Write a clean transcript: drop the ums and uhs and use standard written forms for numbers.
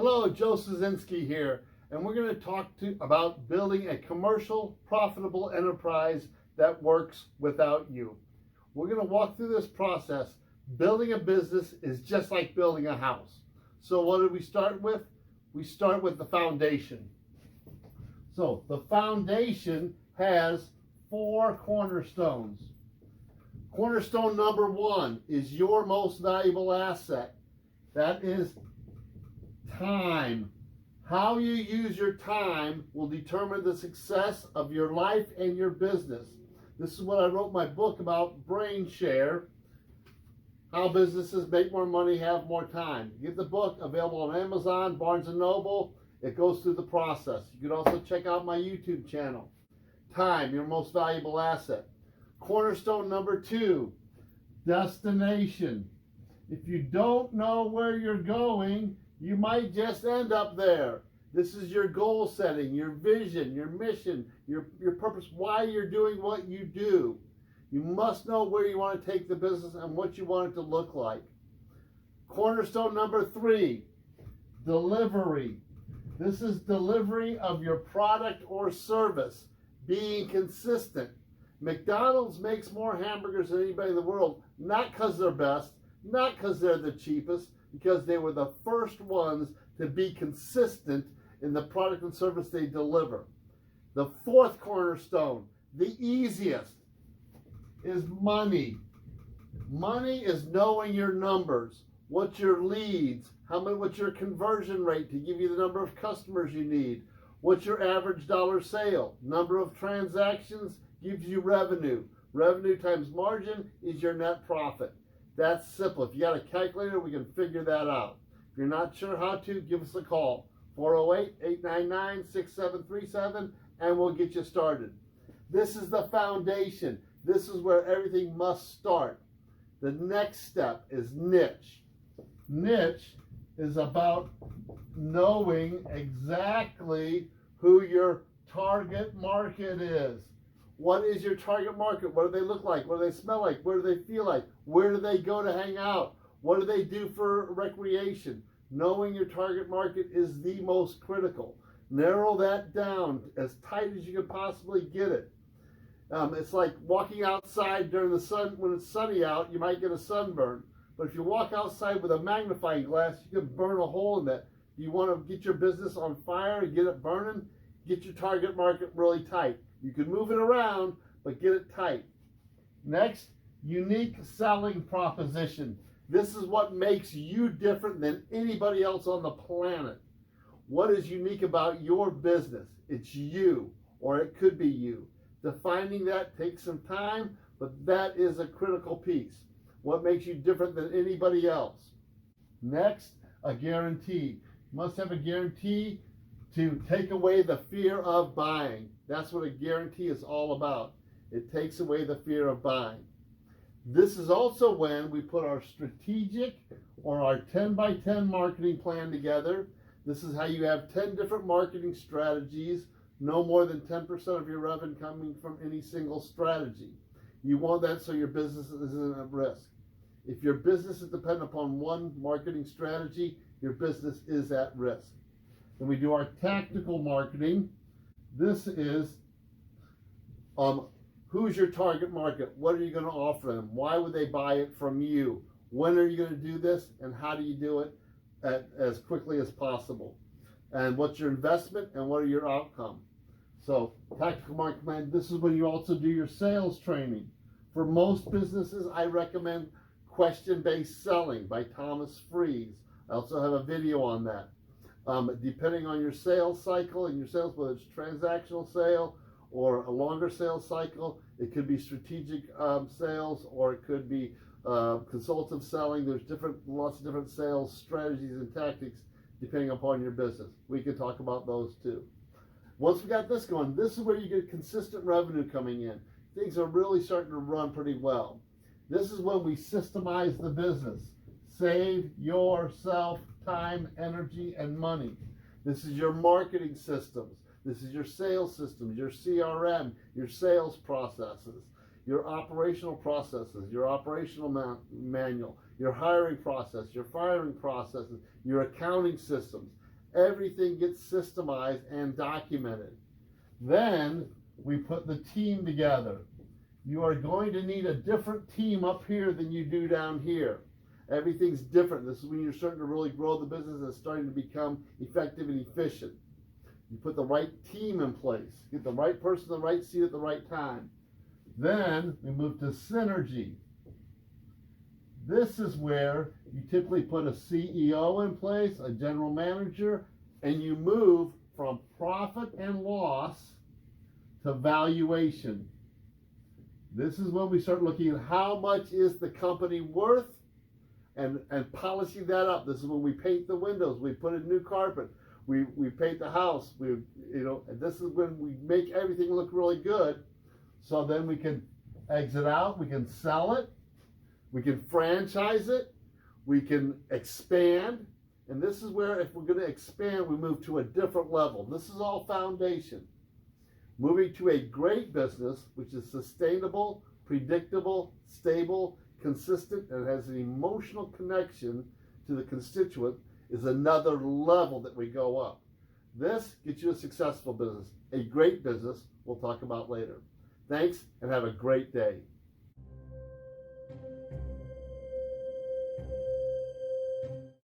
Hello, Joe Szynski here, and we're going to talk about building a commercial, profitable enterprise that works without you. We're going to walk through this process. Building a business is just like building a house. So what do we start with? We start with the foundation. So the foundation has 4 cornerstones. Cornerstone number 1 is your most valuable asset. That is time. How you use your time will determine the success of your life and your business. This is what I wrote my book about, brainSHARE, how businesses make more money, have more time. Get the book, available on Amazon, Barnes & Noble. It goes through the process. You can also check out my YouTube channel. Time, your most valuable asset. Cornerstone number 2, destination. If you don't know where you're going, you might just end up there. This is your goal setting, your vision, your mission, your purpose, why you're doing what you do. You must know where you want to take the business and what you want it to look like. Cornerstone number 3, delivery. This is delivery of your product or service, being consistent. McDonald's makes more hamburgers than anybody in the world, not because they're best, not because they're the cheapest, because they were the first ones to be consistent in the product and service they deliver. The 4th cornerstone, the easiest, is money. Money is knowing your numbers, what's your leads, what's your conversion rate to give you the number of customers you need, what's your average dollar sale, number of transactions gives you revenue. Revenue times margin is your net profit. That's simple. If you got a calculator, we can figure that out. If you're not sure how to, give us a call. 408-899-6737, and we'll get you started. This is the foundation. This is where everything must start. The next step is niche. Niche is about knowing exactly who your target market is. What is your target market? What do they look like? What do they smell like? What do they feel like? Where do they go to hang out? What do they do for recreation? Knowing your target market is the most critical. Narrow that down as tight as you can possibly get it. It's like walking outside during the sun. When it's sunny out, you might get a sunburn. But if you walk outside with a magnifying glass, you can burn a hole in that. You want to get your business on fire and get it burning? Get your target market really tight. You can move it around, but get it tight. Next, unique selling proposition. This is what makes you different than anybody else on the planet. What is unique about your business? It's you, or it could be you. Defining that takes some time, but that is a critical piece. What makes you different than anybody else? Next, a guarantee. You must have a guarantee to take away the fear of buying. That's what a guarantee is all about. It takes away the fear of buying. This is also when we put our strategic or our 10 by 10 marketing plan together. This is how you have 10 different marketing strategies, no more than 10% of your revenue coming from any single strategy. You want that so your business isn't at risk. If your business is dependent upon one marketing strategy, your business is at risk. Then we do our tactical marketing. This is who's your target market? What are you going to offer them? Why would they buy it from you? When are you going to do this? And how do you do it as quickly as possible? And what's your investment and what are your outcomes? So tactical marketing plan, this is when you also do your sales training. For most businesses, I recommend question-based selling by Thomas Freeze. I also have a video on that. Depending on your sales cycle and your sales, whether it's transactional sale or a longer sales cycle, it could be strategic sales, or it could be consultative selling. There's lots of different sales strategies and tactics depending upon your business. We can talk about those too. Once we got this going, this is where you get consistent revenue coming in. Things are really starting to run pretty well. This is when we systemize the business. Save yourself time, energy, and money. This is your marketing systems. This is your sales systems, your CRM, your sales processes, your operational processes, your operational manual, your hiring process, your firing processes, your accounting systems. Everything gets systemized and documented. Then we put the team together. You are going to need a different team up here than you do down here. Everything's different. This is when you're starting to really grow the business and starting to become effective and efficient. You put the right team in place. Get the right person in the right seat at the right time. Then we move to synergy. This is where you typically put a CEO in place, a general manager, and you move from profit and loss to valuation. This is when we start looking at how much is the company worth and polishing that up. This is when we paint the windows, we put in new carpet, we paint the house, and this is when we make everything look really good. So then we can exit out, we can sell it, we can franchise it, we can expand. And this is where, if we're going to expand, we move to a different level. This is all foundation. Moving to a great business, which is sustainable, predictable, stable, consistent, and has an emotional connection to the constituent, is another level that we go up. This gets you a successful business. A great business we'll talk about later. Thanks, and have a great day.